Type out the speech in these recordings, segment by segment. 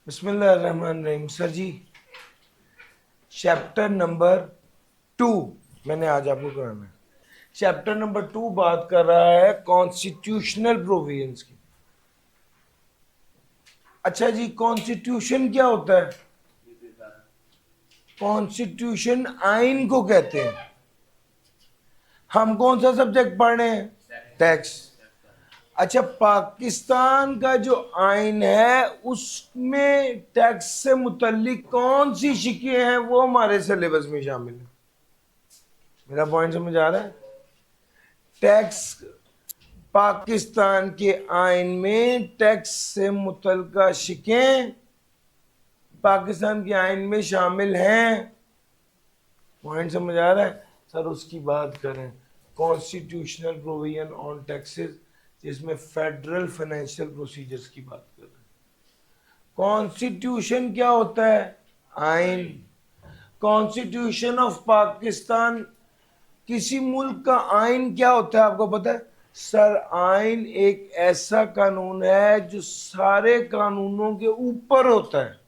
बिस्मिल्लाहिर्रहमानिर्रहीम। सर जी, chapter number 2 मैंने आज आपको कराना है। चैप्टर नंबर 2 बात कर रहा है कॉन्स्टिट्यूशनल प्रोविजंस की। अच्छा जी, कॉन्स्टिट्यूशन क्या होता है? कॉन्स्टिट्यूशन आइन को कहते हैं। हम कौन सा सब्जेक्ट पढ़ रहे हैं? टैक्स। अच्छा, पाकिस्तान का जो आइन है उसमें टैक्स से मुतल्लिक कौन सी शिकें हैं वो हमारे सिलेबस में शामिल है। मेरा पॉइंट समझ आ रहा है? टैक्स, पाकिस्तान के आइन में टैक्स से मुतल्लिका शिकें पाकिस्तान के आइन में शामिल हैं। पॉइंट समझ आ रहा है? सर उसकी बात करें, कॉन्स्टिट्यूशनल प्रोविजन ऑन टैक्सेस, जिसमें फेडरल फाइनेंशियल प्रोसीजर्स की बात कर रहे हैं। कॉन्स्टिट्यूशन क्या होता है? आइन। कॉन्स्टिट्यूशन ऑफ पाकिस्तान, किसी मुल्क का आइन क्या होता है आपको पता है? सर, आइन एक ऐसा कानून है जो सारे कानूनों के ऊपर होता है,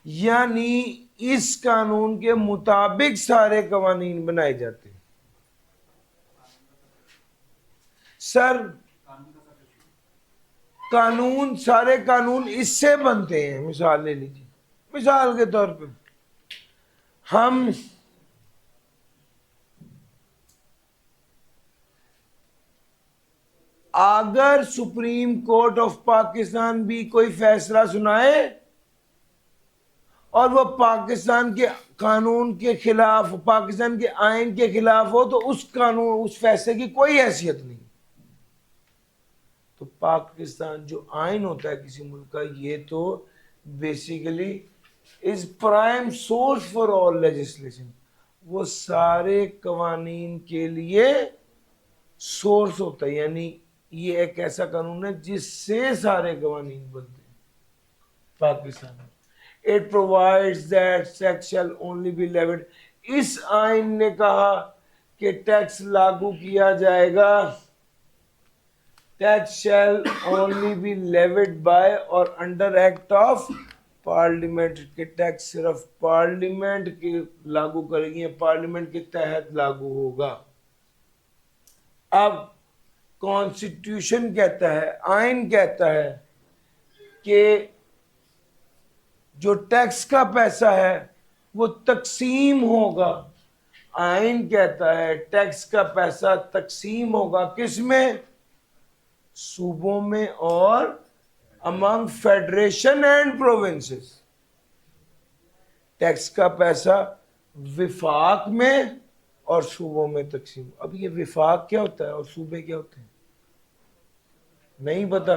यानी इस कानून के मुताबिक सारे कवानीन बनाए जाते हैं। सर, कानून, सारे कानून इससे बनते हैं। मिसाल ले लीजिए, मिसाल के तौर पे हम अगर सुप्रीम कोर्ट ऑफ पाकिस्तान भी कोई फैसला सुनाए और वो पाकिस्तान के कानून के खिलाफ, पाकिस्तान के आइन के खिलाफ हो, तो उस कानून, उस फैसले की कोई हैसियत नहीं। तो पाकिस्तान जो आइन होता है किसी मुल्क का, ये तो basically is prime source for all legislation. वो सारे कवानीन के लिए सोर्स होता है, यानी ये एक ऐसा कानून है जिससे सारे कवानीन बनते हैं पाकिस्तान में। It provides that tax shall only be levied. इस आइन ने कहा कि टैक्स लागू किया जाएगा, tax shall only be levied by or under act of parliament. के टैक्स सिर्फ पार्लियामेंट के लागू करेगी, पार्लियामेंट के तहत लागू होगा। अब कॉन्स्टिट्यूशन कहता है, आइन कहता है कि जो टैक्स का पैसा है वो तकसीम होगा। आइन कहता है टैक्स का पैसा तकसीम होगा, किसमें? सूबों में और among federation and provinces. Tax का पैसा विफाक में और सूबों में तकसीम। अब ये विफाक क्या होता है और सूबे क्या होते हैं, नहीं पता?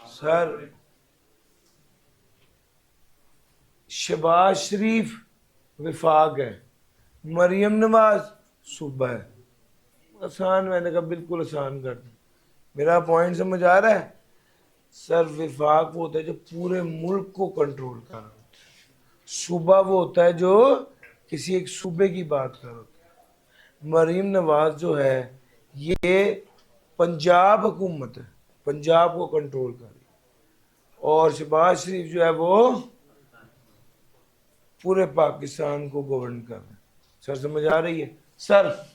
सर, शहबाज शरीफ विफाक है, मरियम नवाज सूबा है। आसान, मैंने कहा बिल्कुल आसान कर दिया। मेरा पॉइंट समझ आ रहा है? सर, विफाक वो होता है जो पूरे मुल्क को कंट्रोल कर रहा होता है। सूबा वो होता है जो किसी एक सूबे की बात कर रहा होता है। मरीम नवाज जो है ये पंजाब हुकूमत है, पंजाब को कंट्रोल कर रही है। और शहबाज शरीफ जो है वो पूरे पाकिस्तान को गवर्न कर रहे हैं। सर समझ आ रही है? सर,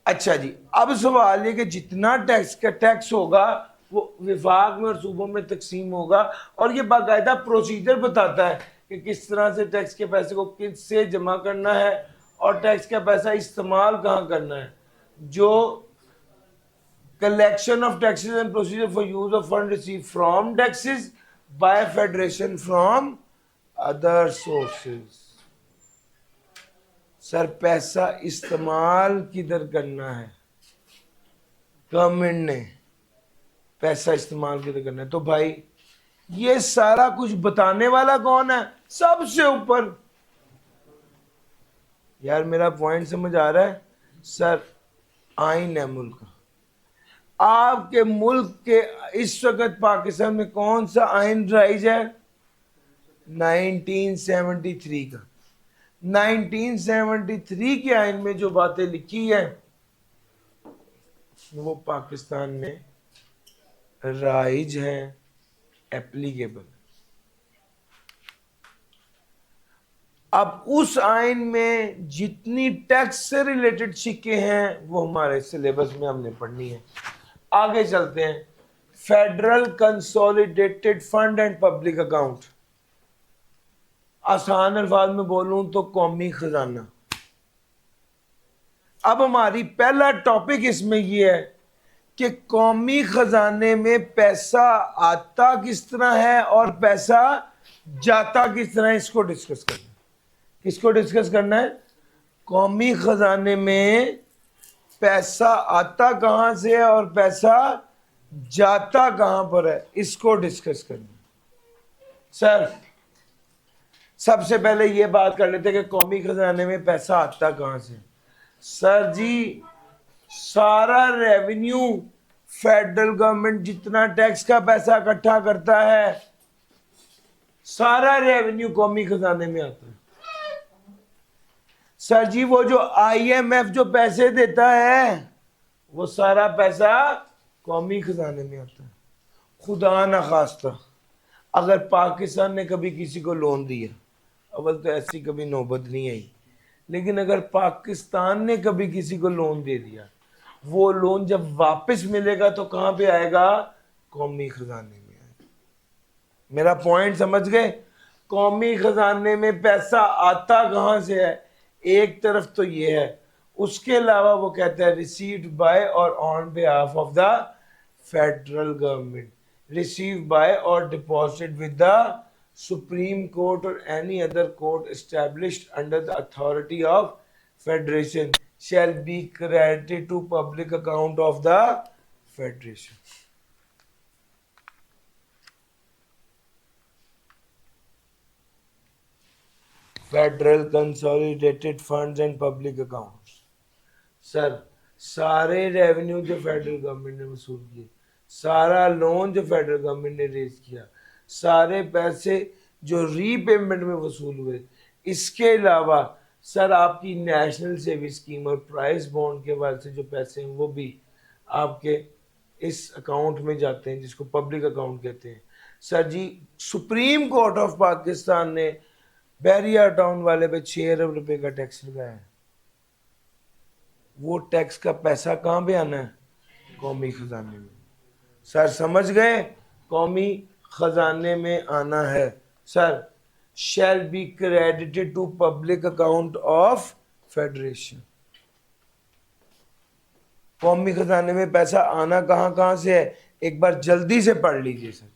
अच्छा जी, अब सवाल ये कि जितना टैक्स का टैक्स होगा वो विफाक में और सूबों में तकसीम होगा, और ये बाकायदा प्रोसीजर बताता है कि किस तरह से टैक्स के पैसे को किससे जमा करना है और टैक्स का पैसा इस्तेमाल कहाँ करना है। जो collection of taxes and procedure for use of fund received from taxes by federation from other sources। Sir, पैसा इस्तेमाल किधर करना है? गवर्नमेंट ने पैसा इस्तेमाल किधर करना है? तो भाई ये सारा कुछ बताने वाला कौन है? सबसे ऊपर। यार मेरा पॉइंट समझ आ रहा है? सर, आइन है मुल्क का। आपके मुल्क के इस वक्त पाकिस्तान में कौन सा आइन राइज है? 1973 का। 1973 के आइन में जो बातें लिखी है वो पाकिस्तान में राइज हैं, एप्लीकेबल। अब उस आइन में जितनी टैक्स से रिलेटेड सिक्के हैं वो हमारे सिलेबस में हमने पढ़नी है। आगे चलते हैं। Federal consolidated fund and public account, आसान अल्फाज में बोलूं तो कौमी खजाना। अब हमारी पहला टॉपिक इसमें यह है कि कौमी खजाने में पैसा आता किस तरह है और पैसा जाता किस तरह है, इसको डिस्कस करना है। किसको डिस्कस करना है? कौमी खजाने में पैसा आता कहां से है और पैसा जाता कहां पर है, इसको डिस्कस करना है। सर सबसे पहले यह बात कर लेते हैं कि कौमी खजाने में पैसा आता कहां से। सर जी, सारा रेवेन्यू फेडरल गवर्नमेंट जितना टैक्स का पैसा इकट्ठा करता है, सारा रेवेन्यू कौमी खजाने में आता है। सर जी, वो जो IMF जो पैसे देता है वो सारा पैसा कौमी खजाने में आता है। खुदा ना खास्ता अगर पाकिस्तान ने कभी किसी को लोन दिया, अव्वल तो ऐसी कभी नौबत नहीं आई, लेकिन अगर पाकिस्तान ने कभी किसी को लोन दे दिया, वो लोन जब वापस मिलेगा तो कहां पे आएगा? कौमी खजाने में आएगा। मेरा पॉइंट समझ गए? कौमी खजाने में पैसा आता कहां से है? एक तरफ तो ये है, उसके अलावा वो कहता है रिसीव्ड बाय और on behalf of the federal government, received by और deposited with the Supreme Court और any other court established under the authority of federation shall be credited to public account of the federation. Federal consolidated funds and public accounts. Sir, सारे revenue जो federal government ने वसूल किए, सारा loan जो federal government ने raise किया, सारे पैसे जो रीपेमेंट में वसूल हुए, इसके अलावा सर आपकी नेशनल सेविंग स्कीम और प्राइस बॉन्ड के बाद से जो पैसे हैं वो भी आपके इस अकाउंट में जाते हैं जिसको पब्लिक अकाउंट कहते हैं। सर जी, सुप्रीम कोर्ट ऑफ पाकिस्तान ने बैरिया टाउन वाले पे 6 अरब रुपए का टैक्स लगाया है। वो टैक्स का पैसा कहां पे आना है? कौमी खजाने में। सर समझ गए? कौमी खजाने में आना है। Sir shall be credited to public account of federation. कौमी खजाने में पैसा आना कहां कहां से है, एक बार जल्दी से पढ़ लीजिए sir.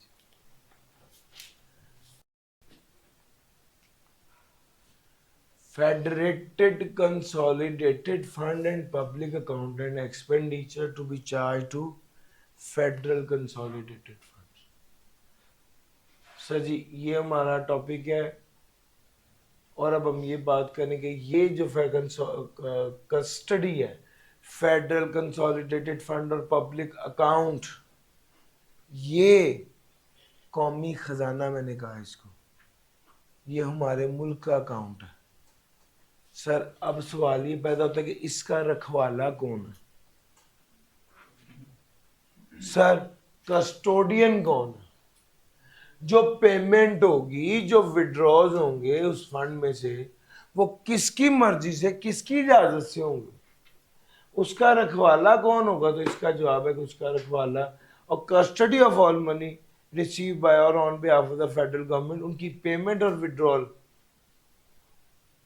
Federated consolidated fund and public account and expenditure to be charged to federal consolidated funds. Sir जी, ये हमारा टॉपिक है और अब हम ये बात करेंगे ये जो कस्टडी है फेडरल कंसोलिडेटेड फंड और पब्लिक अकाउंट, ये कौमी खजाना मैंने कहा इसको, ये हमारे मुल्क का अकाउंट है। सर अब सवाल ये पैदा होता है कि इसका रखवाला कौन है? सर कस्टोडियन कौन है? जो पेमेंट होगी, जो विड्रॉज होंगे उस फंड में से, वो किसकी मर्जी से, किसकी इजाजत से होंगे? उसका रखवाला कौन होगा? तो इसका जवाब है कि उसका रखवाला और custody of all money receive by और on behalf of the federal government, उनकी पेमेंट और विड्रॉल,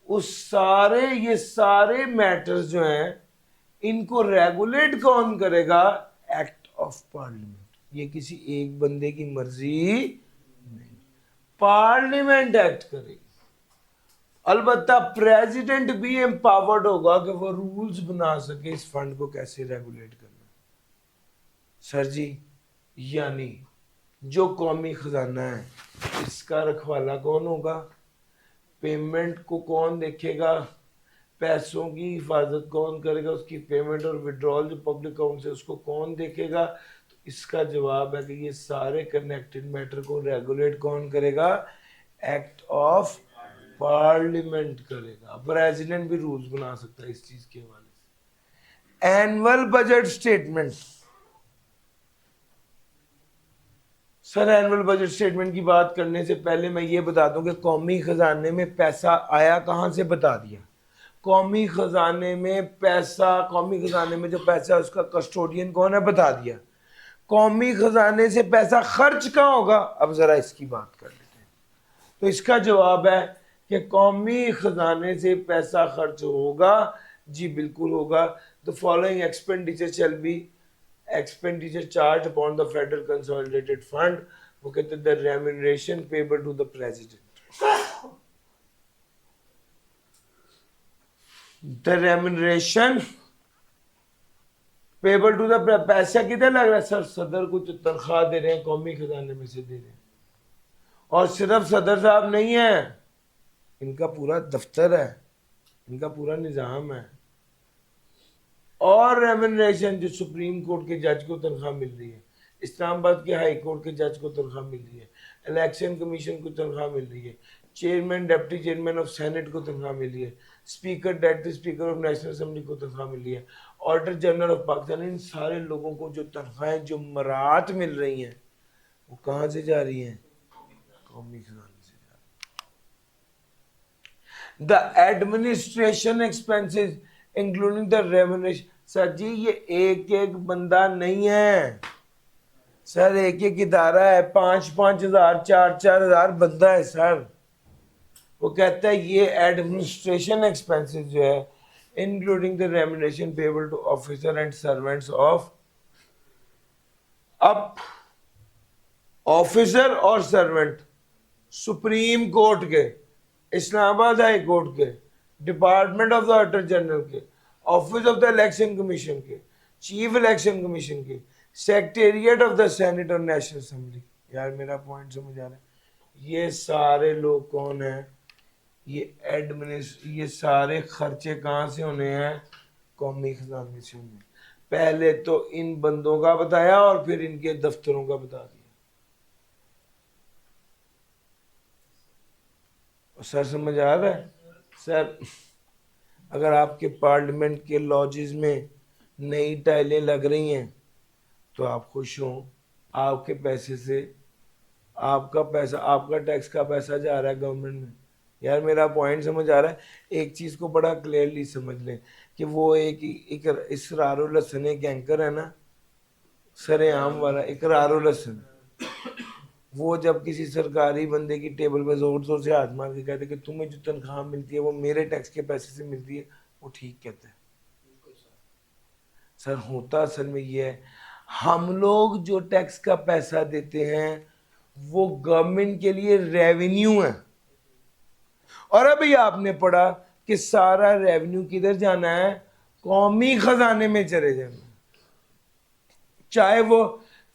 उस सारे ये सारे मैटर्स जो हैं इनको रेगुलेट कौन करेगा? Act of parliament. ये किसी एक बंदे की मर्जी, पार्लियामेंट एक्ट करेगी। अलबत्ता प्रेसिडेंट भी एम्पावर्ड होगा कि वो रूल्स बना सके इस फंड को कैसे रेगुलेट करना। सर जी, यानी जो कौमी खजाना है इसका रखवाला कौन होगा? पेमेंट को कौन देखेगा? पैसों की हिफाजत कौन करेगा? उसकी पेमेंट और विड्रॉल जो पब्लिक अकाउंट से उसको कौन देखेगा? तो इसका जवाब है कि ये सारे कनेक्टेड मैटर को रेगुलेट कौन करेगा? एक्ट ऑफ पार्लियामेंट करेगा। प्रेसिडेंट भी रूल्स बना सकता है इस चीज के हवाले से। Annual budget statement, sir annual budget statement की बात करने से पहले मैं ये बता दूं कि कौमी खजाने में पैसा आया कहाँ से, बता दिया। कौमी खजाने में पैसा, कौमी खजाने में जो पैसा है उसका कस्टोडियन कौन है, बता दिया। कौमी खजाने से पैसा खर्च कहाँ होगा, अब जरा इसकी बात कर लेते हैं। तो इसका जवाब है कि कौमी खजाने से पैसा खर्च होगा, जी बिल्कुल होगा। The following expenditure shall be expenditure charged upon the federal consolidated fund, वो कहते हैं the remuneration payable to the president, the remuneration payable to the, पैसा किधर लग रहा है सर, सदर को जो तनख्वाह दे रहे हैं कौमी खजाने में से दे रहे हैं। और सिर्फ सदर साहब नहीं है, इनका पूरा दफ्तर है, इनका पूरा निज़ाम है। और रेम्यूनरेशन जो सुप्रीम कोर्ट के जज को तनख्वाह मिल रही है, इस्लामाबाद के हाई कोर्ट के जज को तनख्वाह मिल रही है, इलेक्शन कमीशन को तनख्वाह मिल रही है, chairman deputy chairman of senate को तनख्वाह मिल रही है, speaker deputy speaker of national assembly को तनख्वाह मिल रही है, ऑडिटर जनरल ऑफ पाकिस्तान, इन सारे लोगों को जो तनख्वाहें जो मरात मिल रही हैं वो कहाँ से जा रही हैं, कौमी खजाने से जा रही। The administration expenses including the remuneration, sir जी ये एक एक बंदा नहीं है सर, एक एक इदारा है, 5,000 4,000 बंदा है सर। वो कहता है ये एडमिनिस्ट्रेशन एक्सपेंसेस जो है including the remuneration payable to officer and servants of, अब ऑफिसर और सर्वेंट सुप्रीम कोर्ट के, इस्लामाबाद हाई कोर्ट के, department of the auditor general के, office of the election commission के, चीफ इलेक्शन कमीशन के, सेक्रेटेरिएट ऑफ द सेनेट और National Assembly. यार मेरा पॉइंट समझ आ रहा है, ये सारे लोग कौन है, ये सारे खर्चे कहाँ से होने हैं, कौमी खजाने से होने। पहले तो इन बंदों का बताया और फिर इनके दफ्तरों का बता दिया। सर समझ आ रहा है सर, अगर आपके पार्लियामेंट के लॉजेस में नई टाइलें लग रही हैं तो आप खुश हों, आपके पैसे से, आपका पैसा, आपका टैक्स का पैसा जा रहा है गवर्नमेंट में। यार मेरा पॉइंट समझ आ रहा है। एक चीज़ को बड़ा क्लियरली समझ लें कि वो एक इसरारुल हसन एक एंकर है ना, सरेआम वाला इकरारुल हसन, वो जब किसी सरकारी बंदे की टेबल पे जोर जोर से हाथ मार के कहते कि तुम्हें जो तनख्वाह मिलती है वो मेरे टैक्स के पैसे से मिलती है, वो ठीक कहता है। सर होता असल में ये है, हम लोग जो टैक्स का पैसा देते हैं वो गवर्नमेंट के लिए रेवेन्यू है, और अभी आपने पढ़ा कि सारा रेवेन्यू किधर जाना है, कौमी खजाने में चले जाना, चाहे वो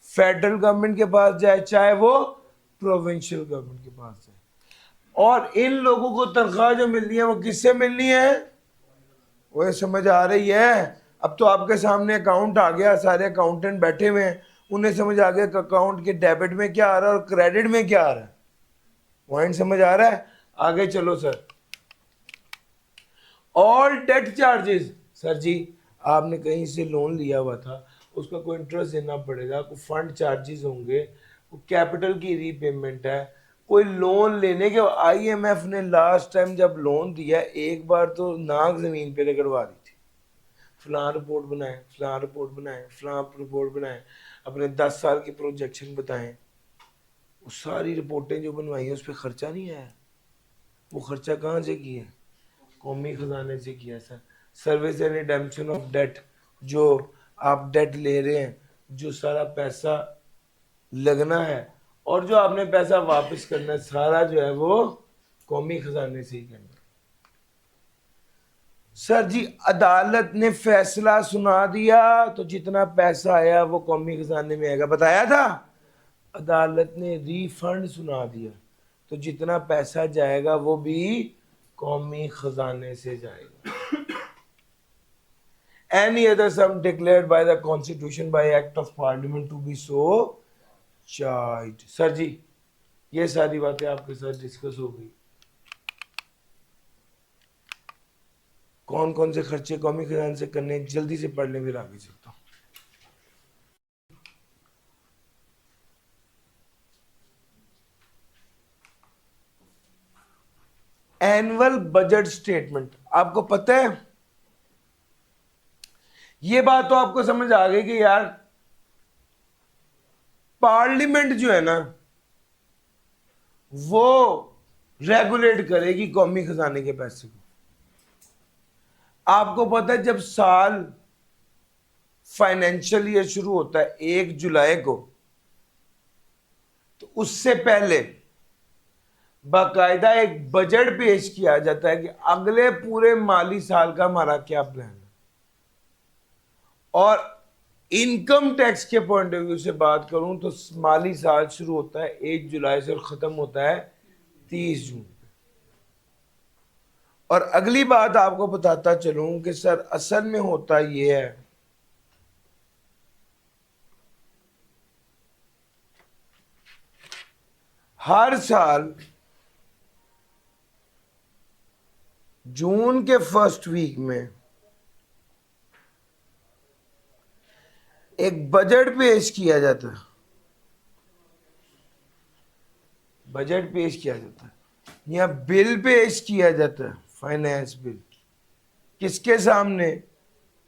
फेडरल गवर्नमेंट के पास जाए चाहे वो प्रोविंशियल गवर्नमेंट के पास जाए। और इन लोगों को तनख्वाह जो मिल रही है वो किससे मिलनी है, वो समझ आ रही है। अब तो आपके सामने अकाउंट आ गया, सारे अकाउंटेंट बैठे हुए हैं, उन्हें समझ आ गया कि अकाउंट के डेबिट में क्या आ रहा है और क्रेडिट में क्या आ रहा है। पॉइंट समझ आ रहा है। आगे चलो sir, all debt charges, sir जी आपने कहीं से लोन लिया हुआ था, उसका कोई इंटरेस्ट देना पड़ेगा, कोई फंड चार्जेस होंगे, कोई कैपिटल की रीपेमेंट है, कोई लोन लेने के, आईएमएफ ने लास्ट टाइम जब लोन दिया एक बार तो नाक जमीन पे रगड़वा दी थी, फलां रिपोर्ट बनाएं, फलां रिपोर्ट बनाएं, फलां रिपोर्ट बनाएं, अपने 10 साल की प्रोजेक्शन बताएं। वो सारी रिपोर्टें जो बनवाई हैं उस पर खर्चा नहीं आया। वो खर्चा कहाँ से किया, कौमी खजाने से किया sir. Service and redemption of debt, जो आप डेट ले रहे हैं, जो सारा पैसा लगना है और जो आपने पैसा वापस करना है, सारा जो है वो कौमी खजाने से ही करना है। सर जी अदालत ने फैसला सुना दिया तो जितना पैसा आया वो कौमी खजाने में आएगा, बताया था। अदालत ने रिफंड सुना दिया तो जितना पैसा जाएगा वो भी कौमी खजाने से जाएगा। Any other sum declared by the Constitution by Act of Parliament to be so charged। Sir जी ये सारी बातें आपके साथ डिस्कस हो गई। कौन कौन से खर्चे कौमी खजाने से करने, जल्दी से पढ़ लें फिर आगे चलता हूँ। एनुअल बजट स्टेटमेंट, आपको पता है ये बात तो आपको समझ आ गई कि यार पार्लियामेंट जो है ना वो रेगुलेट करेगी कौमी खजाने के पैसे को। आपको पता है जब साल फाइनेंशियल ईयर शुरू होता है 1 जुलाई को, तो उससे पहले बाकायदा एक बजट पेश किया जाता है कि अगले पूरे माली साल का हमारा क्या प्लान है। और इनकम टैक्स के पॉइंट ऑफ व्यू से बात करूं तो माली साल शुरू होता है 1 जुलाई से और खत्म होता है 30 जून। और अगली बात आपको बताता चलूं कि सर असल में होता यह है, हर साल जून के फर्स्ट वीक में एक बजट पेश किया जाता है, बजट पेश किया जाता है या बिल पेश किया जाता है, फाइनेंस बिल, किसके सामने?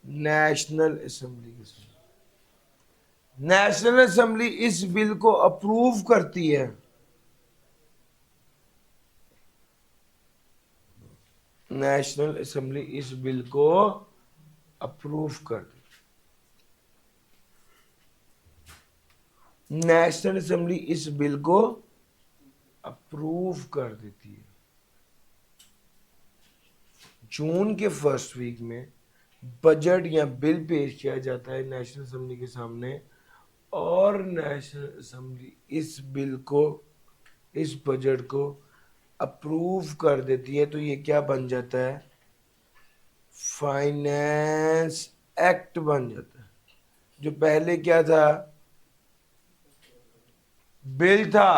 नेशनल असेंबली के सामने। नेशनल असेंबली इस बिल को अप्रूव करती है, नेशनल असेंबली इस बिल को अप्रूव करती है, नेशनल असेंबली इस बिल को अप्रूव कर देती है। जून के फर्स्ट वीक में बजट या बिल पेश किया जाता है नेशनल असेंबली के सामने और नेशनल असेंबली इस बिल को, इस बजट को अप्रूव कर देती है। तो ये क्या बन जाता है? फाइनेंस एक्ट बन जाता है। जो पहले क्या था? बिल था,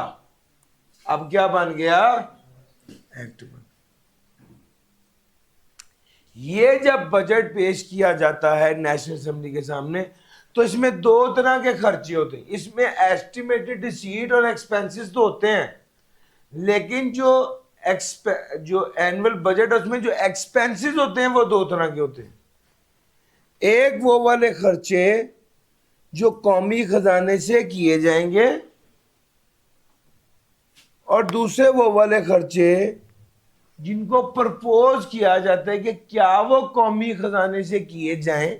अब क्या बन गया? एक्ट बन। ये जब बजट पेश किया जाता है नेशनल असेंबली के सामने तो इसमें दो तरह के खर्चे होते हैं। इसमें एस्टिमेटेड रिसीट और एक्सपेंसेस तो होते हैं, लेकिन जो एनुअल बजट है उसमें जो एक्सपेंसेस होते हैं वो दो तरह के होते हैं। एक वो वाले खर्चे जो कौमी खजाने से किए जाएंगे और दूसरे वो वाले खर्चे जिनको प्रपोज किया जाता है कि क्या वो कौमी खजाने से किए जाएं।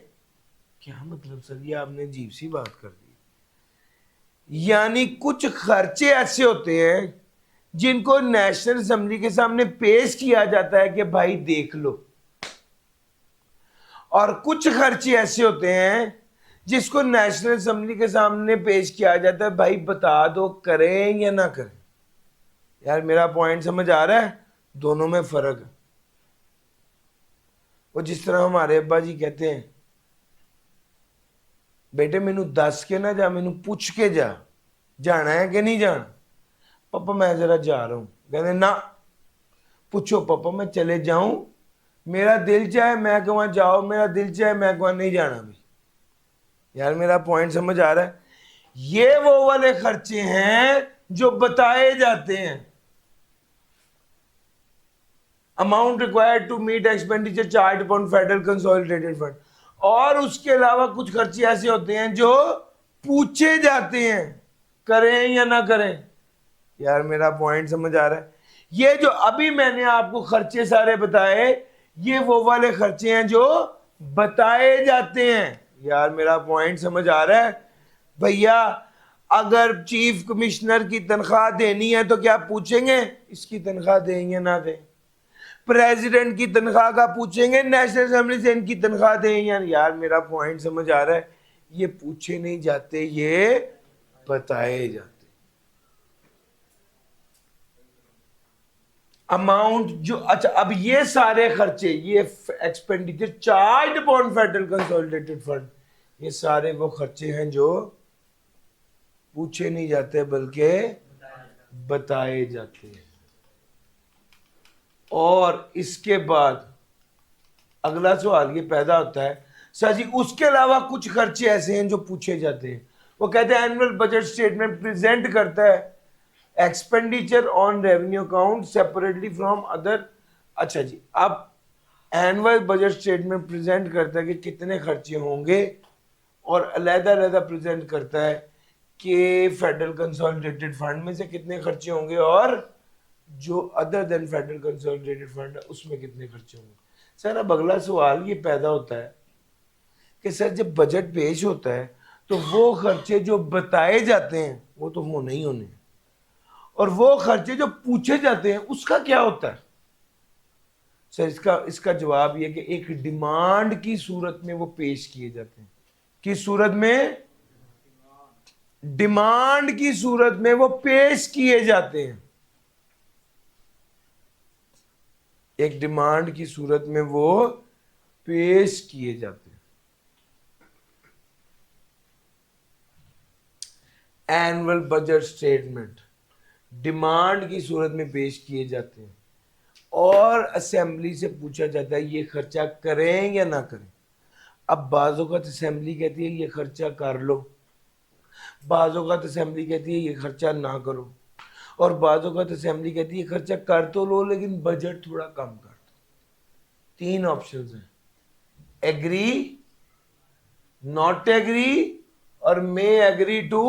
क्या मतलब सर, ये आपने अजीब सी बात कर दी। यानी कुछ खर्चे ऐसे होते हैं जिनको नेशनल असेंबली के सामने पेश किया जाता है कि भाई देख लो, और कुछ खर्चे ऐसे होते हैं जिसको नेशनल असेंबली के सामने पेश किया जाता है भाई बता दो करें या ना करें। यार मेरा पॉइंट समझ आ रहा है? दोनों में फर्क है। वो जिस तरह हमारे अब्बा जी कहते हैं, बेटे मैनू दस के ना जा, मैनू पूछ के जा, जाना है कि नहीं जाना? पापा मैं जरा जा रहा हूं। कहते ना पूछो पापा, मैं चले जाऊं, मेरा दिल चाहे मैं कहूँ जाओ, मेरा दिल चाहे मैं कहूँ नहीं जाना भी। यार मेरा पॉइंट समझ आ रहा है? ये वो वाले खर्चे हैं जो बताए जाते हैं, amount required to meet expenditure charged upon federal consolidated fund. और उसके अलावा कुछ खर्चे ऐसे होते हैं जो पूछे जाते हैं करें या ना करें। यार मेरा पॉइंट समझ आ रहा है? ये जो अभी मैंने आपको खर्चे सारे बताए, ये वो वाले खर्चे हैं जो बताए जाते हैं। यार मेरा पॉइंट समझ आ रहा है? भैया अगर चीफ कमिश्नर की तनख्वाह देनी है तो क्या पूछेंगे इसकी तनख्वाह दें या ना दें? प्रेसिडेंट की तनख्वाह का पूछेंगे नेशनल असेंबली से इनकी तनख्वाह दें या? यार मेरा पॉइंट समझ आ रहा है? ये पूछे नहीं जाते, ये बताए जाते। अमाउंट जो, अच्छा अब ये सारे खर्चे, ये expenditure charged upon federal consolidated fund, ये सारे वो खर्चे हैं जो पूछे नहीं जाते बल्कि बताए जाते हैं। और इसके बाद अगला सवाल ये पैदा होता है, सर जी उसके अलावा कुछ खर्चे ऐसे हैं जो पूछे जाते हैं। वो कहते हैं एनुअल बजट स्टेटमेंट प्रेजेंट करता है expenditure on revenue account separately from other अच्छा जी, अब एनुअल बजट स्टेटमेंट प्रेजेंट करता है कि कितने खर्चे होंगे और अलग-अलग प्रेजेंट करता है कि फेडरल कंसोलिडेटेड फंड में से कितने खर्चे होंगे और जो other than federal consolidated fund है उसमें कितने खर्चे होंगे। सर अब अगला सवाल ये पैदा होता है कि सर जब बजट पेश होता है तो वो खर्चे जो बताए जाते हैं वो तो होने ही होने, और वो खर्चे जो पूछे जाते हैं उसका क्या होता है। सर इसका इसका जवाब ये कि एक डिमांड की सूरत में वो पेश किए जाते हैं। किस सूरत में? डिमांड की सूरत में वो पेश किए जाते हैं। एक डिमांड की सूरत में वो पेश किए जाते हैं। एनुअल बजट स्टेटमेंट डिमांड की सूरत में पेश किए जाते हैं और असेंबली से पूछा जाता है ये खर्चा करें या ना करें। अब बाज़ औक़ात असेंबली कहती है ये खर्चा कर लो, बाज़ औक़ात असेंबली कहती है ये खर्चा ना करो, और बाज़ औक़ात असेंबली कहती है ये खर्चा कर तो लो लेकिन बजट थोड़ा कम कर दो। तीन ऑप्शंस हैं, एग्री, नॉट एग्री और may agree to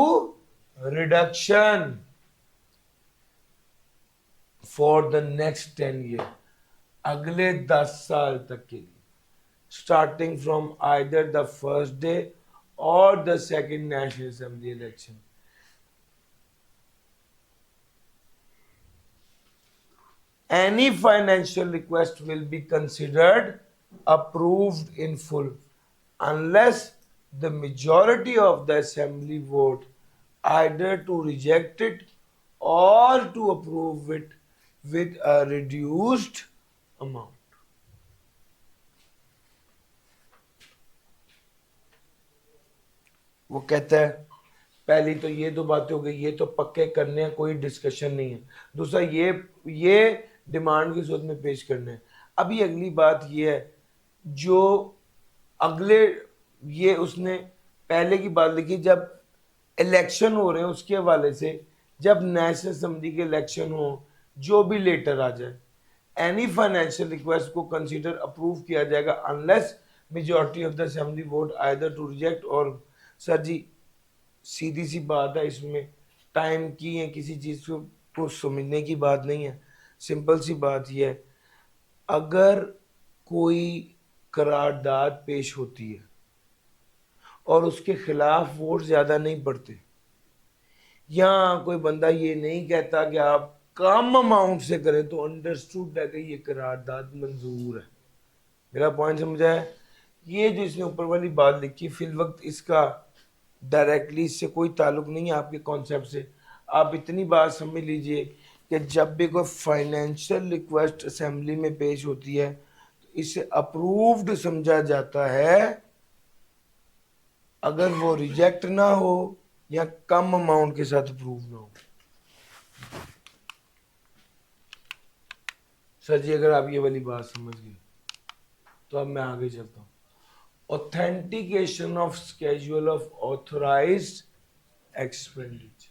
reduction for the next 10 year, अगले 10 साल तक के लिए, starting from either the first day और the second National Assembly election. Any financial request will be considered approved in full unless the majority of the assembly vote either to reject it or to approve it with a reduced amount. वो कहता है पहली तो ये दो बातें हो गई, ये तो पक्के करने हैं, कोई डिस्कशन नहीं है। दूसरा ये डिमांड की सूरत में पेश करने हैं। अभी अगली बात ये है जो अगले, ये उसने पहले की बात लिखी जब इलेक्शन हो रहे हैं उसके हवाले से, जब नेशनल असेंबली के इलेक्शन हो जो भी लेटर आ जाए, एनी फाइनेंशियल रिक्वेस्ट को कंसीडर अप्रूव किया जाएगा unless majority of the assembly vote either to reject or. Sir जी सीधी सी बात है, इसमें टाइम की है किसी चीज़ को समझने की बात नहीं है। सिंपल सी बात यह है, अगर कोई करारदाद पेश होती है और उसके खिलाफ वोट ज़्यादा नहीं पड़ते, या कोई बंदा ये नहीं कहता कि आप कम अमाउंट से करें, तो अंडरस्टूड है कि ये करारदाद मंजूर है। मेरा पॉइंट समझा है? ये जो इसने ऊपर वाली बात लिखी फिल वक्त इसका डायरेक्टली इससे कोई ताल्लुक नहीं है आपके कॉन्सेप्ट से। आप इतनी बात समझ लीजिए कि जब भी कोई फाइनेंशियल रिक्वेस्ट असेंबली में पेश होती है तो इसे अप्रूव्ड समझा जाता है अगर वो रिजेक्ट ना हो या कम अमाउंट के साथ अप्रूव ना हो। सर जी अगर आप ये वाली बात समझ गए तो अब मैं आगे चलता हूँ। Authentication of schedule of authorised expenditure,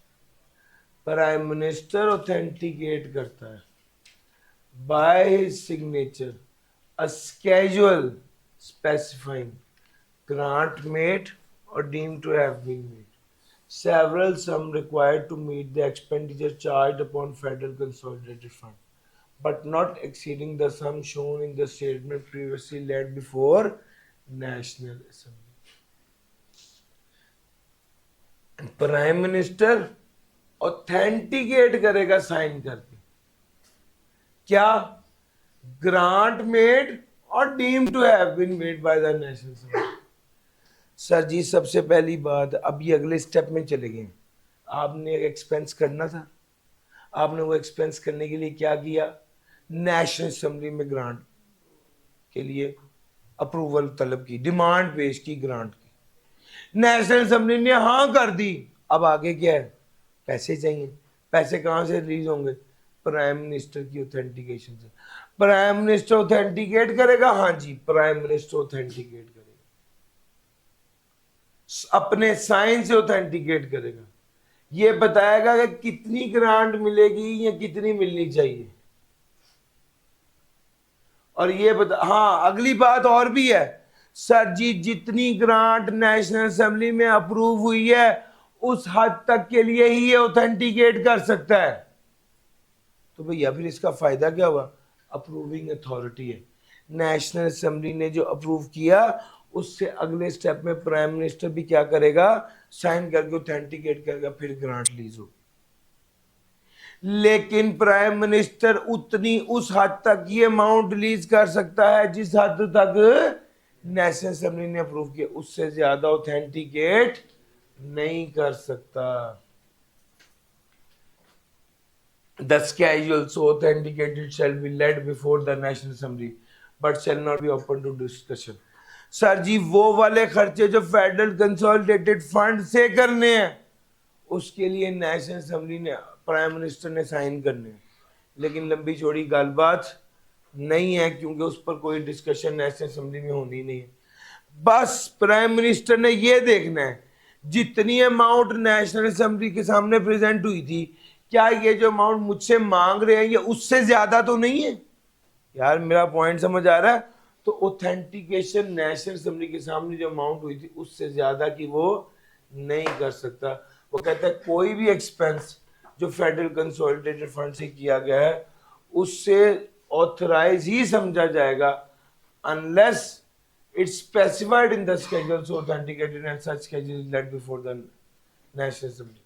prime minister authenticate करता है by his signature a schedule specifying grant made or deemed to have been made, several sum required to meet the expenditure charged upon federal consolidated fund, but not exceeding the sum shown in the statement previously laid before National Assembly. Prime minister authenticate करेगा sign करके क्या? Grant made और deemed to have been made by the National Assembly. Sir जी सबसे पहली बात, अब ये अगले स्टेप में चले गए। आपने एक एक्सपेंस करना था, आपने वो एक्सपेंस करने के लिए क्या किया? नेशनल असेंबली में ग्रांट के लिए अप्रूवल तलब की, डिमांड पेश की ग्रांट की। नेशनल असेंबली ने हाँ कर दी। अब आगे क्या है? पैसे चाहिए। पैसे कहाँ से रिलीज होंगे? प्राइम मिनिस्टर की ऑथेंटिकेशन से। प्राइम मिनिस्टर ऑथेंटिकेट करेगा? हाँ जी, प्राइम मिनिस्टर ऑथेंटिकेट करेगा, अपने साइन से ऑथेंटिकेट करेगा। ये बताएगा कि कितनी ग्रांट मिलेगी या कितनी मिलनी चाहिए। और ये बता, हाँ अगली बात और भी है सर जी, जितनी ग्रांट नेशनल असेंबली में अप्रूव हुई है उस हद तक के लिए ही ये ऑथेंटिकेट कर सकता है। तो भैया फिर इसका फायदा क्या हुआ? अप्रूविंग अथॉरिटी है, नेशनल असेंबली ने जो अप्रूव किया उससे अगले स्टेप में प्राइम मिनिस्टर भी क्या करेगा? साइन करके ऑथेंटिकेट करेगा, फिर ग्रांट रिलीज होगी। लेकिन प्राइम मिनिस्टर उतनी उस हद तक ये अमाउंट रिलीज कर सकता है जिस हद तक नेशनल असेंबली ने अप्रूव किया, उससे ज्यादा ऑथेंटिकेट नहीं कर सकता। The schedule so authenticated shall be led before the National Assembly but shall not be open to discussion। Sir जी वो वाले खर्चे जो फेडरल कंसोलिडेटेड फंड से करने हैं उसके लिए नेशनल असेंबली ने, प्राइम मिनिस्टर ने साइन करने हैं, लेकिन लंबी चौड़ी गलबात नहीं है क्योंकि उस पर कोई डिस्कशन नेशनल असेंबली में होनी नहीं है। बस प्राइम मिनिस्टर ने ये देखना है जितनी अमाउंट नेशनल असेंबली के सामने प्रेजेंट हुई थी, क्या ये जो अमाउंट मुझसे मांग रहे हैं ये उससे ज्यादा तो नहीं है? यार मेरा पॉइंट समझ आ रहा है? तो ऑथेंटिकेशन नेशनल असेंबली के सामने जो अमाउंट हुई थी उससे ज्यादा की वो नहीं कर सकता। वो कहता है कोई भी एक्सपेंस जो फेडरल कंसोलिडेटेड फंड से किया गया है उससे ऑथराइज ही समझा जाएगा unless it's specified in the schedule so authenticated and such schedule is laid before the National assembly.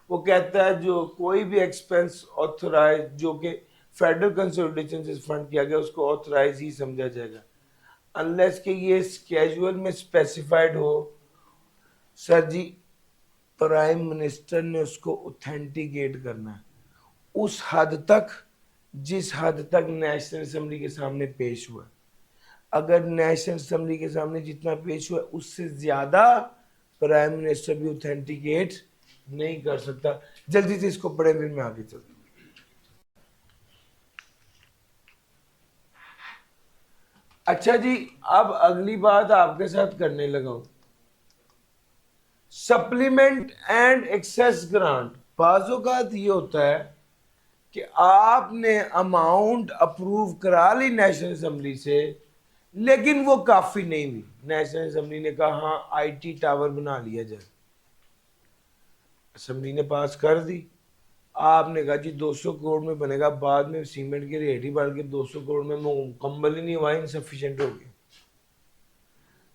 वो कहता है जो कोई भी एक्सपेंस ऑथराइज जो कि फेडरल कंसोलिडेशन से फंड किया गया उसको ऑथराइज ही समझा जाएगा अनलेस कि ये स्केड्यूल में स्पेसिफाइड हो। सर जी प्राइम मिनिस्टर ने उसको ऑथेंटिकेट करना है उस हद तक जिस हद तक नेशनल असेंबली के सामने पेश हुआ। अगर नेशनल असेंबली के सामने जितना पेश हुआ उससे ज्यादा प्राइम मिनिस्टर भी ऑथेंटिकेट नहीं कर सकता। जल्दी से इसको पढ़े फिर मैं आगे चलता हूं। अच्छा जी, अब अगली बात आपके साथ करने लगा हूं, सप्लीमेंट एंड एक्सेस ग्रांट। बाजों का ये होता है कि आपने अमाउंट अप्रूव करा ली नेशनल असेंबली से लेकिन वो काफी नहीं हुई। नेशनल असेंबली ने कहा हाँ आईटी टावर बना लिया जाए, असेंबली ने पास कर दी। आपने कहा जी 200 करोड़ में बनेगा, बाद में सीमेंट की रेट ही बढ़ के 200 करोड़ में मुकम्मल ही नहीं हुआ, इनसफिशिएंट हो गया।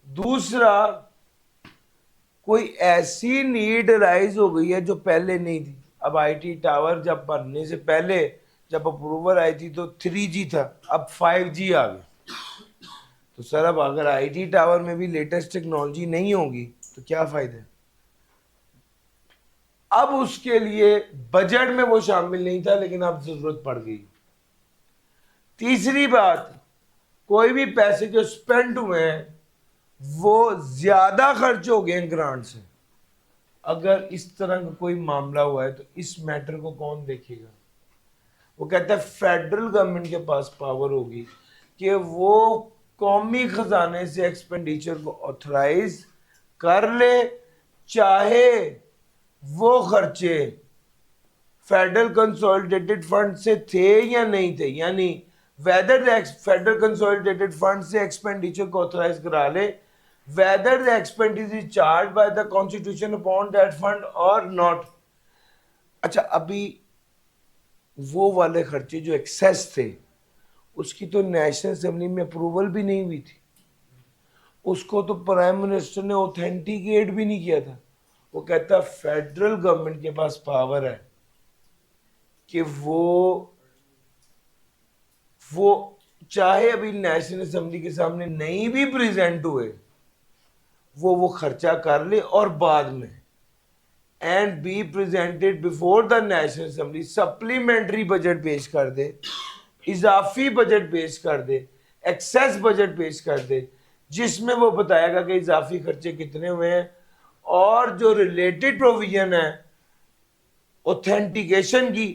दूसरा, कोई ऐसी नीड राइज हो गई है जो पहले नहीं थी। अब आईटी टावर जब बनने से पहले जब अप्रूवल आई थी तो 3G था, अब 5G आ गया। तो सर अब अगर आईटी टावर में भी लेटेस्ट टेक्नोलॉजी नहीं होगी तो क्या फायदा है? अब उसके लिए बजट में वो शामिल नहीं था लेकिन अब जरूरत पड़ गई। तीसरी बात, कोई भी पैसे जो स्पेंड हुए हैं वो ज्यादा खर्च हो गए ग्रांट से। अगर इस तरह का कोई मामला हुआ है तो इस मैटर को कौन देखेगा? वो कहता है फेडरल गवर्नमेंट के पास पावर होगी कि वो कौमी खजाने से एक्सपेंडिचर को ऑथराइज कर ले, चाहे वो खर्चे फेडरल कंसोलिडेटेड फंड से थे या नहीं थे। यानी whether the federal consolidated fund से एक्सपेंडिचर को ऑथराइज करा ले, whether the expenditure is charge by the constitution upon that fund और नॉट। अच्छा, अभी वो वाले खर्चे जो एक्सेस थे उसकी तो नेशनल असेंबली में अप्रूवल भी नहीं हुई थी, उसको तो प्राइम मिनिस्टर ने ऑथेंटिकेट भी नहीं किया था। वो कहता है फेडरल गवर्नमेंट के पास पावर है कि वो चाहे अभी नेशनल असेंबली के सामने नहीं भी प्रेजेंट हुए वो खर्चा कर ले और बाद में and be presented before the National assembly supplementary budget पेश कर दे, इजाफी बजट पेश कर दे, एक्सेस बजट पेश कर दे जिसमें वो बताएगा कि इजाफी खर्चे कितने हुए हैं और जो रिलेटेड प्रोविजन है ऑथेंटिकेशन की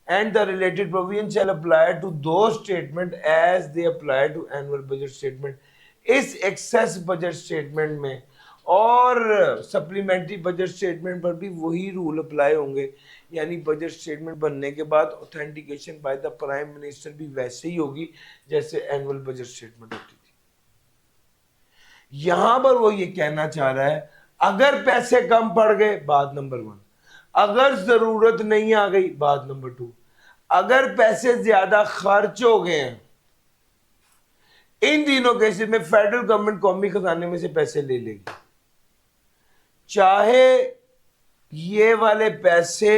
and the related provision shall apply to दो statement as they apply to annual budget statement. इस एक्सेस बजट स्टेटमेंट में और सप्लीमेंट्री बजट स्टेटमेंट पर भी वही रूल अप्लाई होंगे, यानी बजट स्टेटमेंट बनने के बाद authentication by the prime minister भी वैसे ही होगी जैसे एनुअल बजट स्टेटमेंट होती थी। यहां पर वो ये कहना चाह रहा है अगर पैसे कम पड़ गए बात नंबर 1, अगर जरूरत नहीं आ गई बात नंबर 2, अगर पैसे ज्यादा खर्च हो गए हैं, इन तीनों केसेस में फेडरल गवर्नमेंट कौमी खजाने में से पैसे ले लेगी, चाहे ये वाले पैसे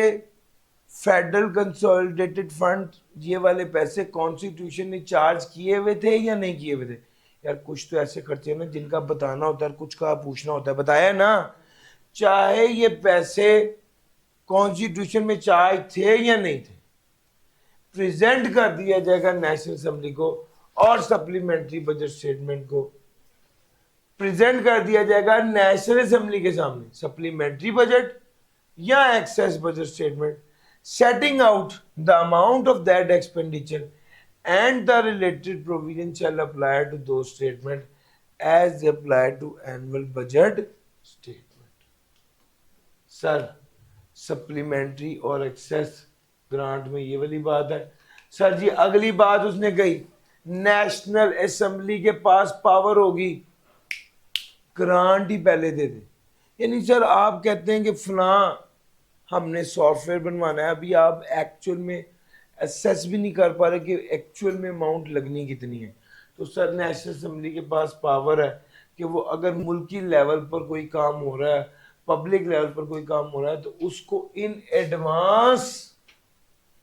फेडरल कंसोलिडेटेड फंड, ये वाले पैसे कॉन्स्टिट्यूशन ने चार्ज किए हुए थे या नहीं किए हुए थे। यार कुछ तो ऐसे खर्चे हैं ना जिनका बताना होता है, कुछ का पूछना होता है, बताया ना। चाहे ये पैसे कॉन्स्टिट्यूशन में चार्ज थे या नहीं थे, प्रेजेंट कर दिया जाएगा नेशनल असेंबली को और सप्लीमेंट्री बजट स्टेटमेंट को प्रेजेंट कर दिया जाएगा नेशनल असेंबली के सामने, सप्लीमेंट्री बजट या excess budget statement, setting out the amount of that expenditure and the related provision shall apply to those statement as they apply to annual budget statement। Sir supplementary और access grant में ये वाली बात है। Sir जी अगली बात उसने कही नेशनल असेंबली के पास पावर होगी ग्रांट ही पहले दे दे। यानी सर आप कहते हैं कि फला हमने सॉफ्टवेयर बनवाना है, अभी आप एक्चुअल में असेस भी नहीं कर पा रहे कि एक्चुअल में अमाउंट लगनी कितनी है, तो सर नेशनल असेंबली के पास पावर है कि वो अगर मुल्की लेवल पर कोई काम हो रहा है, पब्लिक लेवल पर कोई काम हो रहा है, तो उसको इन एडवांस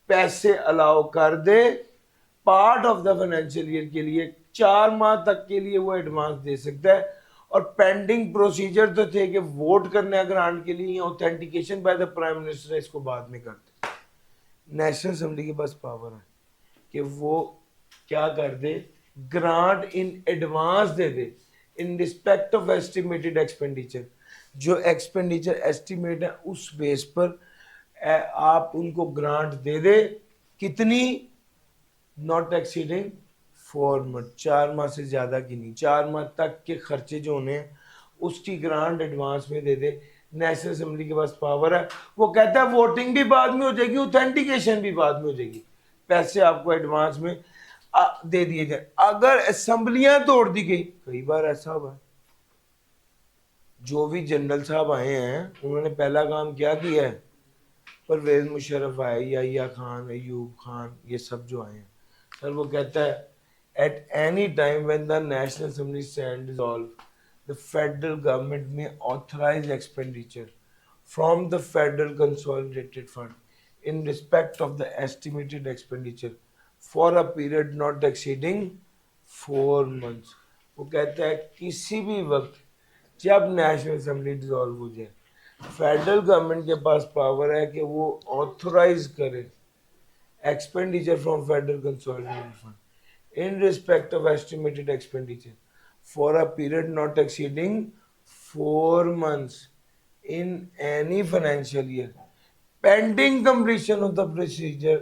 पैसे अलाउ कर दे part of the financial year के लिए, 4 माह तक के लिए वो एडवांस दे सकता है। और पेंडिंग प्रोसीजर तो थे कि वोट करने ग्रांट के लिए, authentication by the prime minister, इसको बाद में करते। नेशनल असेंबली के पास पावर है कि वो क्या कर दे, ग्रांट इन एडवांस दे दे in respect of estimated expenditure. जो एक्सपेंडिचर एस्टिमेट है उस बेस पर आप उनको ग्रांट दे दे, कितनी, नॉट एक्सीडिंग 4 मंथ, 4 माह से ज्यादा की नहीं, 4 माह तक के खर्चे जो होने हैं उसकी ग्रांट एडवांस में दे दे। नेशनल असेंबली के पास पावर है, वो कहता है वोटिंग भी बाद में हो जाएगी, ऑथेंटिकेशन भी बाद में हो जाएगी, पैसे आपको एडवांस में दे दिए जाए। अगर असेंबलियां तोड़ दी गई, कई बार ऐसा हुआ है, जो भी जनरल साहब आए हैं उन्होंने पहला काम क्या किया है, परवेज मुशर्रफ आए, याहिया खान, अयूब खान, ये सब जो आए हैं, सर वो कहता है at any time when the National Assembly stands dissolved, the federal government may authorize expenditure from the federal consolidated fund in respect of the estimated expenditure for a period not exceeding 4 months। वो कहता है किसी भी वक्त जब national assembly dissolve हो जाए, federal government के पास पावर है कि वो ऑथोराइज करे expenditure from federal consolidated fund in respect of estimated expenditure for a period not exceeding 4 months in any financial year pending completion of the procedure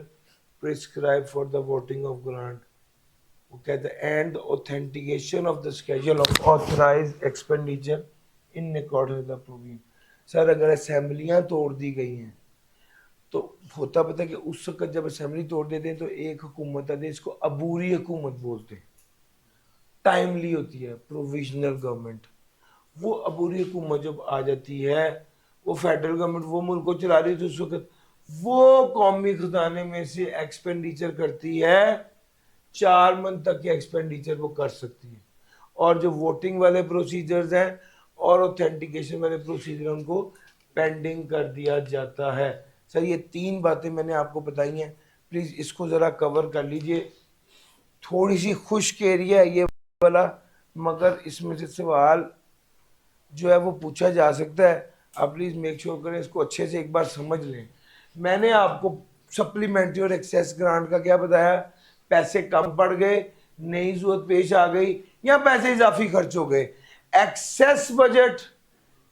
prescribed for the voting of grant। वो कहते हैं and authentication of the schedule of authorized expenditure in accordance with the provision। Sir अगर असेंबलियां तोड़ दी गई हैं तो होता पता कि उस वक्त जब असेंबली तोड़ देते हैं तो एक हुकूमत आती है, इसको अबूरी हुकूमत बोलते हैं, टाइमली होती है प्रोविजनल गवर्नमेंट। वो अबूरी हुकूमत जब आ जाती है, वो फेडरल गवर्नमेंट वो मुल्क को चला रही थी उस वक्त, वो कौमी खजाने में से एक्सपेंडिचर करती है, 4 मंथ तक के एक्सपेंडिचर वो कर सकती है। और जो वोटिंग वाले प्रोसीजर्स हैं और ऑथेंटिकेशन वाले प्रोसीजर उनको पेंडिंग कर दिया जाता है। सर ये 3 बातें मैंने आपको बताई हैं, प्लीज़ इसको ज़रा कवर कर लीजिए। थोड़ी सी खुश्क एरिया है ये वाला, मगर इसमें से सवाल जो है वो पूछा जा सकता है। आप प्लीज़ मेक श्योर करें इसको अच्छे से एक बार समझ लें। मैंने आपको सप्लीमेंट्री और एक्सेस ग्रांट का क्या बताया, पैसे कम पड़ गए, नई जरूरत पेश आ गई, या पैसे इजाफी खर्च हो गए, एक्सेस बजट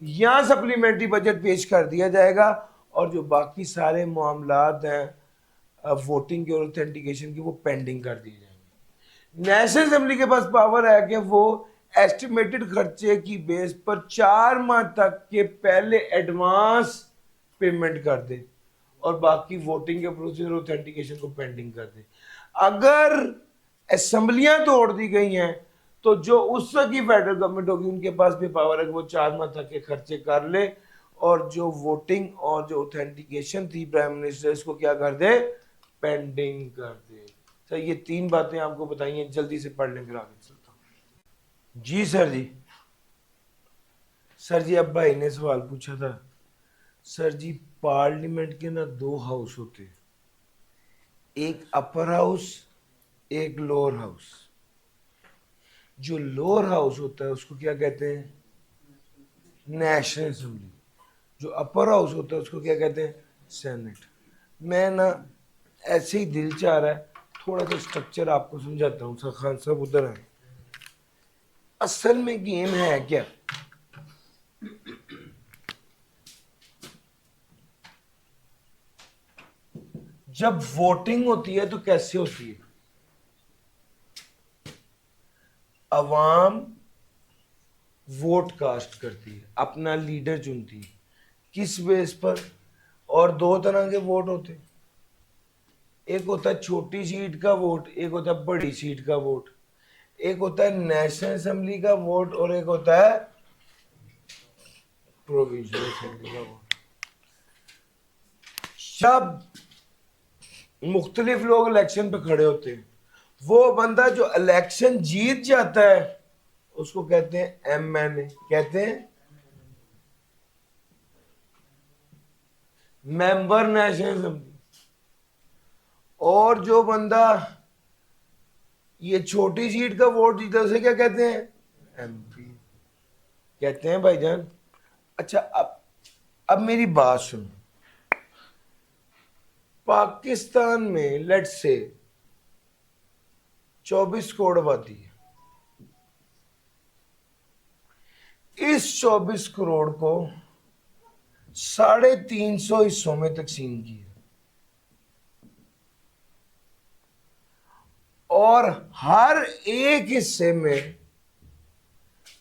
या सप्लीमेंट्री बजट पेश कर दिया जाएगा और जो बाकी सारे मामलात हैं वोटिंग के और ऑथेंटिकेशन की वो पेंडिंग कर दिए जाएंगे। नेशनल असेंबली के पास पावर है कि वो एस्टिमेटेड खर्चे की बेस पर 4 माह तक के पहले एडवांस पेमेंट कर दे और बाकी वोटिंग के प्रोसीजर ऑथेंटिकेशन को पेंडिंग कर दे। अगर असेंबलियां तोड़ दी गई हैं तो जो उस वक्त की फेडरल गवर्नमेंट होगी उनके पास भी पावर है कि वो 4 माह तक के खर्चे कर ले और जो वोटिंग और जो ऑथेंटिकेशन थी प्राइम मिनिस्टर इसको क्या कर दे, पेंडिंग कर दे। सर ये 3 बातें आपको बताई हैं, जल्दी से पढ़ लें फिर आगे चलता हूं। जी सर जी। सर जी अब भाई ने सवाल पूछा था, सर जी पार्लियामेंट के ना 2 हाउस होते हैं, एक अपर हाउस एक लोअर हाउस। जो लोअर हाउस होता है उसको क्या कहते हैं, नेशनल असेंबली। जो अपर हाउस होता है उसको क्या कहते हैं, सेनेट। मैं ना ऐसे ही दिल चाह रहा है थोड़ा सा स्ट्रक्चर आपको समझाता हूँ। सर खान साहब उधर है। असल में गेम है क्या, जब वोटिंग होती है तो कैसे होती है, अवाम वोट कास्ट करती है, अपना लीडर चुनती है, किस बेस पर, और 2 तरह के वोट होते हैं, एक होता है छोटी सीट का वोट, एक होता है बड़ी सीट का वोट, एक होता है नेशनल असेंबली का वोट और एक होता है प्रोविंशियल असेंबली का वोट। जब मुख्तलिफ लोग इलेक्शन पे खड़े होते हैं, वो बंदा जो इलेक्शन जीत जाता है उसको कहते हैं एमएनए, कहते हैं मेंबर नेशनल असेंबली। और जो बंदा ये छोटी सीट का वोट जीता उसे क्या कहते हैं, एमपी कहते हैं भाईजान। अच्छा अब मेरी बात सुनो, पाकिस्तान में लेट से 24 करोड़ आबादी है। इस 24 करोड़ को 350 हिस्सों में तकसीम किया और हर एक हिस्से में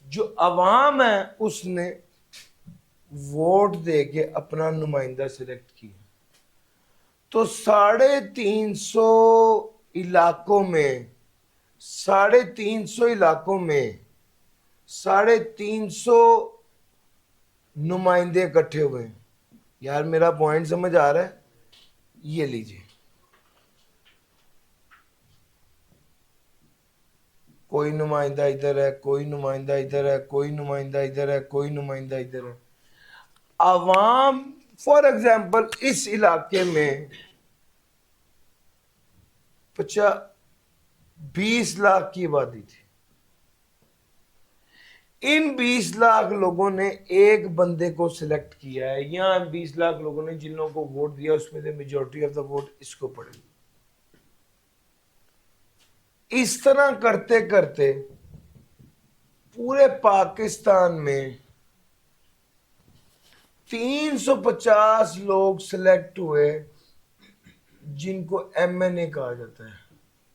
जो अवाम है उसने वोट देके अपना नुमाइंदा सिलेक्ट किया। तो 350 इलाकों में 350 इलाकों में 350 नुमाइंदे इकट्ठे हुए हैं। यार मेरा पॉइंट समझ आ रहा है, ये लीजिए, कोई नुमाइंदा इधर है, कोई नुमाइंदा इधर है, कोई नुमाइंदा इधर है, कोई नुमाइंदा इधर है। अवाम फॉर एग्जाम्पल इस इलाके में 20 लाख की आबादी थी। इन 20 लाख लोगों ने एक बंदे को सिलेक्ट किया है, या 20 लाख लोगों ने जिन लोगों को वोट दिया उसमें से मेजॉरिटी ऑफ द वोट इसको पड़ेगी। इस तरह करते करते पूरे पाकिस्तान में 350 लोग सिलेक्ट हुए जिनको एमएनए कहा जाता है।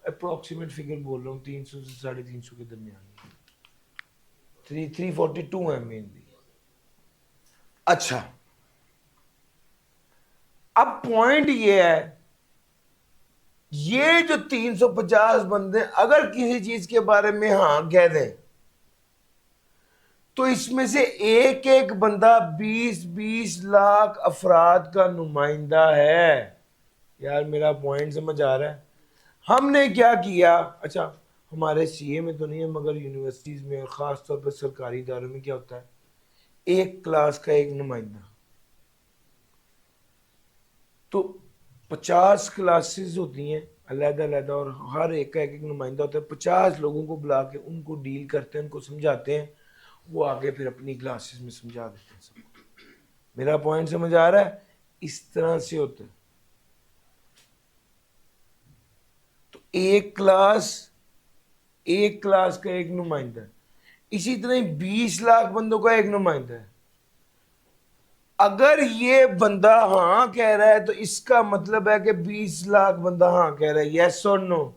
अप्रोक्सीमेट फिगर बोल रहा हूं, 300 से 350 के दरमियान, 342 है मेनली। अच्छा अब पॉइंट ये है, ये जो 350 बंदे अगर किसी चीज के बारे में हाँ कह दें तो इसमें से एक एक बंदा 20-20 लाख अफराद का नुमाइंदा है। यार मेरा पॉइंट समझ आ रहा है। हमने क्या किया, अच्छा हमारे सीए में तो नहीं है मगर यूनिवर्सिटीज में और ख़ास तौर पर सरकारी इदारों में क्या होता है, एक क्लास का एक नुमाइंदा। तो 50 क्लासेस होती हैं अलग-अलग और हर एक का एक नुमाइंदा होता है। 50 लोगों को बुला के उनको डील करते हैं, उनको समझाते हैं, वो आगे फिर अपनी क्लासेस में समझा देते हैं सबको। मेरा पॉइंट समझ आ रहा है, इस तरह से होता है। तो एक क्लास का एक नुमाइंदा है, इसी तरह 20 लाख बंदों का एक नुमाइंदा है। अगर ये बंदा हाँ कह रहा है तो इसका मतलब है कि 20 लाख बंदा हाँ कह रहा है, यस और नो।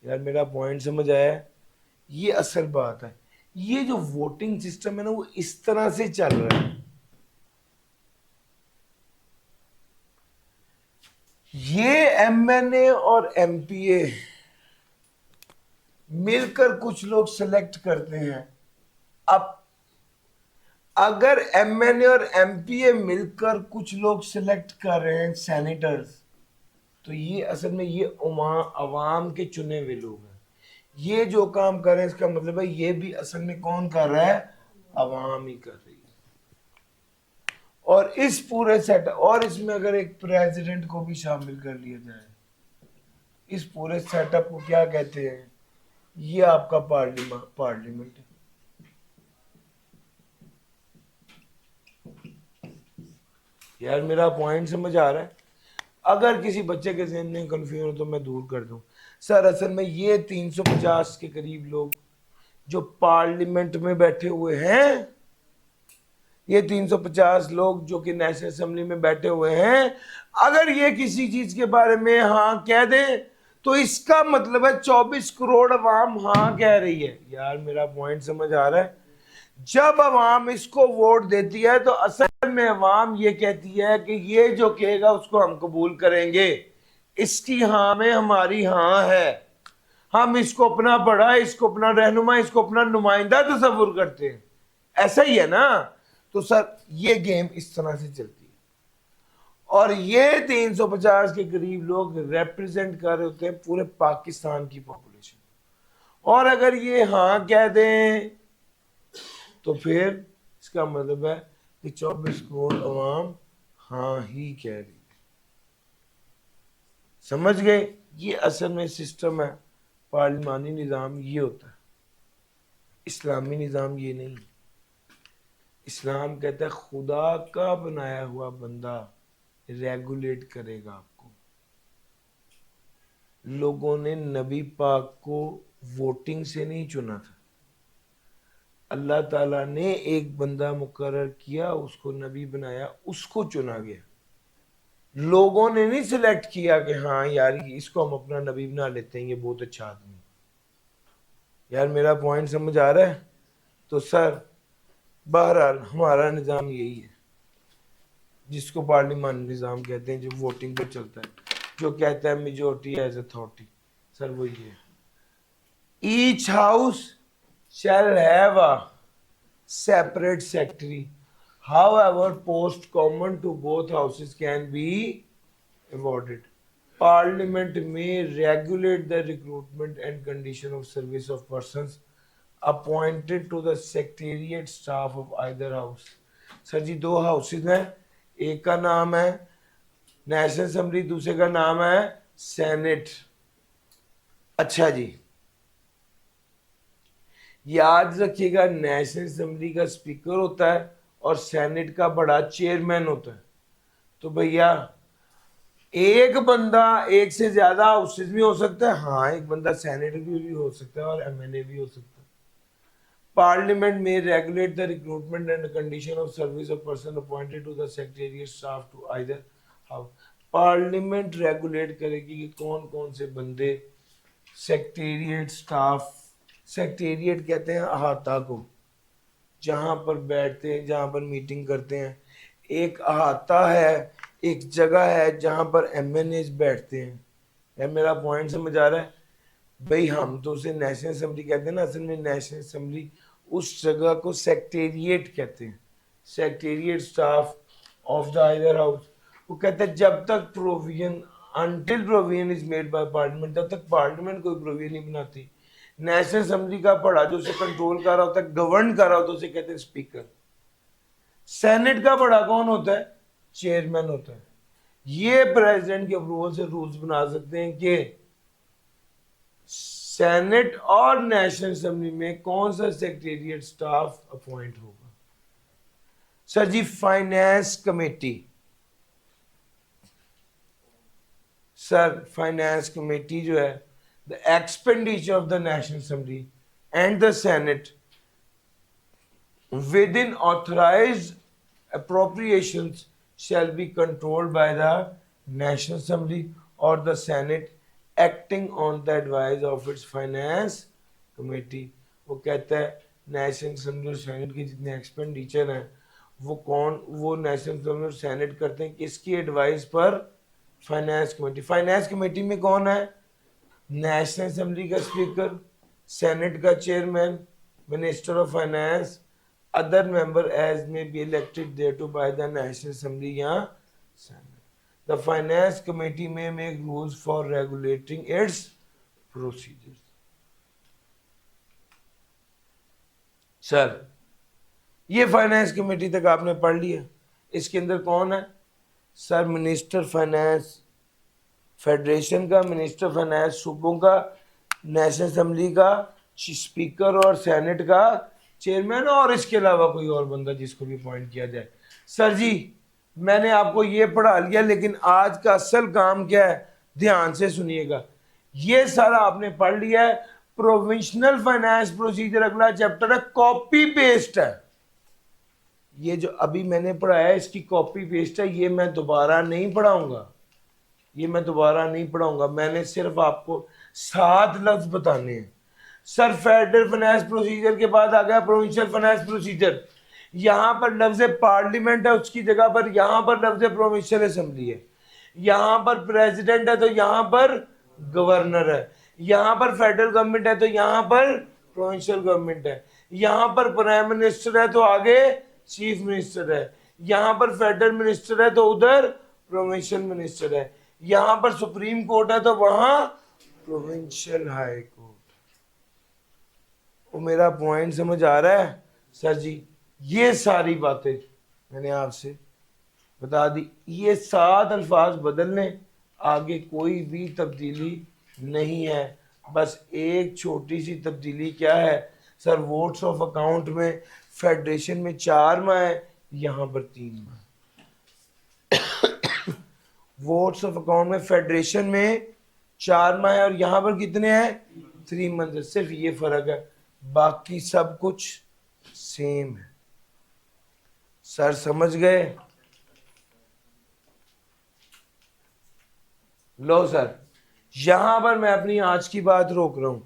यार मेरा पॉइंट समझ आया, ये असल बात है। ये जो वोटिंग सिस्टम है ना वो इस तरह से चल रहा है। ये एमएनए और एमपीए मिलकर कुछ लोग सेलेक्ट करते हैं। अब अगर एमएनए और एमपीए मिलकर कुछ लोग सेलेक्ट कर रहे हैं सेनेटर्स, तो ये असल में ये अवाम के चुने हुए लोग हैं। ये जो काम कर रहे हैं इसका मतलब है ये भी असल में कौन कर रहा है? अवाम ही कर रही है। और इस पूरे सेट और इसमें अगर एक प्रेसिडेंट को भी शामिल कर लिया जाए, इस पूरे सेटअप को क्या कहते हैं? ये आपका पार्लियामेंट है। यार मेरा पॉइंट समझ आ रहा है? अगर किसी बच्चे के ज़हन में कंफ्यूजन हो तो मैं दूर कर दूं। सर असल में ये 350 के करीब लोग जो पार्लियामेंट में बैठे हुए हैं, ये 350 लोग जो कि नेशनल असेंबली में बैठे हुए हैं, अगर ये किसी चीज के बारे में हाँ कह दें तो इसका मतलब है 24 करोड़ अवाम हाँ कह रही है। यार मेरा पॉइंट समझ आ रहा है? जब अवाम इसको वोट देती है तो असल में अवाम ये कहती है कि ये जो कहेगा उसको हम कबूल करेंगे, इसकी हाँ में हमारी हाँ है, हम इसको अपना बड़ा, इसको अपना रहनुमा, इसको अपना नुमाइंदा तस्वुर करते हैं। ऐसा ही है ना? तो सर ये गेम इस तरह से चलती है। और ये 350 के करीब लोग रिप्रेजेंट कर रहे होते हैं पूरे पाकिस्तान की पॉपुलेशन। और अगर ये हाँ कह दें तो फिर इसका मतलब है कि 24 करोड़ अवाम हाँ ही कह रही है। समझ गए? ये असल में सिस्टम है। पार्लिमानी निज़ाम ये होता है, इस्लामी निज़ाम ये नहीं। इस्लाम कहता है खुदा का बनाया हुआ बंदा रेगुलेट करेगा आपको। लोगों ने नबी पाक को वोटिंग से नहीं चुना था। अल्लाह ताला ने एक बंदा मुकर्रर किया, उसको नबी बनाया, उसको चुना गया। लोगों ने नहीं सिलेक्ट किया कि हाँ यार इसको हम अपना नबी बना लेते हैं, ये बहुत अच्छा आदमी। यार मेरा पॉइंट समझ आ रहा है? तो सर बहरहाल हमारा निज़ाम यही है जिसको पार्लियामानी निज़ाम कहते हैं, जो वोटिंग पर चलता है, जो कहता है मेजोरिटी एज अथॉरिटी। सर वो ये है, each house shall have a separate secretary. However, post common to both houses can be awarded. Parliament may regulate the recruitment and condition of service of persons appointed to the secretariat staff of either house. Sir जी दो houses हैं, एक का नाम है National assembly, दूसरे का नाम है सेनेट। अच्छा जी, याद रखिएगा नेशनल असेंबली का स्पीकर होता है और सेनेट का बड़ा चेयरमैन होता है। तो भैया एक बंदा एक से ज्यादा हाउसेज में हो सकता है, हाँ एक बंदा सेनेटर भी हो सकता है और एमएनए भी हो सकता है। पार्लियामेंट में regulate the recruitment and condition of service of person appointed to the secretariat staff to either house. Parliament regulate करेगी कि कौन कौन से बंदे सेक्रेटेरिएट स्टाफ, सेक्रेटेरिएट कहते हैं अहाता को, जहाँ पर बैठते हैं, जहाँ पर मीटिंग करते हैं। एक अहाता है, एक जगह है जहाँ पर एमएनएज बैठते हैं। है मेरा पॉइंट समझ आ रहा है? भाई हम तो उसे नेशनल असेंबली कहते हैं ना, असल में नेशनल असेंबली उस जगह को सेक्रेटेरिएट कहते हैं, secretariat staff of the either house. वो कहते हैं जब तक provision, until provision is made by parliament, तब तक पार्लियामेंट कोई प्रोविजन नहीं बनाती। नेशनल असेंबली का पढ़ा जो उसे कंट्रोल कर रहा होता है, गवर्न कर रहा होता है, उसे कहते हैं स्पीकर। सेनेट का बड़ा कौन होता है? चेयरमैन होता है। ये प्रेसिडेंट के अप्रूवल से रूल्स बना सकते हैं कि सेनेट और नेशनल असेंबली में कौन सा सेक्रेटेरिएट स्टाफ अपॉइंट होगा। सर जी finance committee, sir finance committee जो है, the expenditure of the National Assembly and the Senate within authorized appropriations shall be controlled by the National Assembly or the Senate acting on the advice of its finance committee. वो कहता है National assembly और senate के जितने expenditure हैं वो national assembly और senate करते हैं किसकी एडवाइस पर? Finance committee. फाइनेंस कमेटी में कौन है? नेशनल असेंबली का स्पीकर, सेनेट का chairman, minister of finance, other member as may be elected thereto by the National Assembly या Senate. The finance committee may make rules for regulating its procedures. Sir ये finance committee तक आपने पढ़ लिया। इसके अंदर कौन है? सर मिनिस्टर फाइनेंस फेडरेशन का, मिनिस्टर फाइनेंस सूबों का, नेशनल असेंबली का स्पीकर और सेनेट का चेयरमैन, और इसके अलावा कोई और बंदा जिसको भी अपॉइंट किया जाए। सर जी मैंने आपको ये पढ़ा लिया, लेकिन आज का असल काम क्या है? ध्यान से सुनिएगा। ये सारा आपने पढ़ लिया है। प्रोविंशनल फाइनेंस प्रोसीजर अगला चैप्टर है, कॉपी पेस्ट है। ये जो अभी मैंने पढ़ाया इसकी कॉपी पेस्ट है, ये मैं दोबारा नहीं पढ़ाऊंगा, मैंने सिर्फ आपको 7 लफ्ज बताने हैं। सर फेडरल फाइनेंस प्रोसीजर के बाद आ गया प्रोविंशियल फाइनेंस प्रोसीजर। यहां पर लफ्ज पार्लियामेंट है, उसकी जगह पर यहां पर लफ्ज प्रोविंशियल असेंबली है। यहां पर प्रेसिडेंट है तो यहां पर गवर्नर है। यहां पर फेडरल गवर्नमेंट है तो यहां पर प्रोविंशियल गवर्नमेंट है। यहां पर प्राइम मिनिस्टर है तो आगे चीफ मिनिस्टर है। यहां पर फेडरल मिनिस्टर है तो उधर प्रोविंशियल मिनिस्टर है। यहां पर सुप्रीम कोर्ट है तो वहां प्रोविंशियल हाई कोर्ट। वो मेरा पॉइंट समझ आ रहा है? सर जी ये सारी बातें मैंने आपसे बता दी। ये 7 अल्फाज बदलने, आगे कोई भी तब्दीली नहीं है। बस एक छोटी सी तब्दीली क्या है? सर वोट्स ऑफ अकाउंट में फेडरेशन में 4 माह है, यहां पर 3 माह। वोट्स ऑफ अकाउंट में फेडरेशन में 4 माह है और यहां पर कितने हैं? 3 मंथ। सिर्फ ये फर्क है, बाकी सब कुछ सेम है। सर समझ गए? लो सर, यहां पर मैं अपनी आज की बात रोक रहा हूं।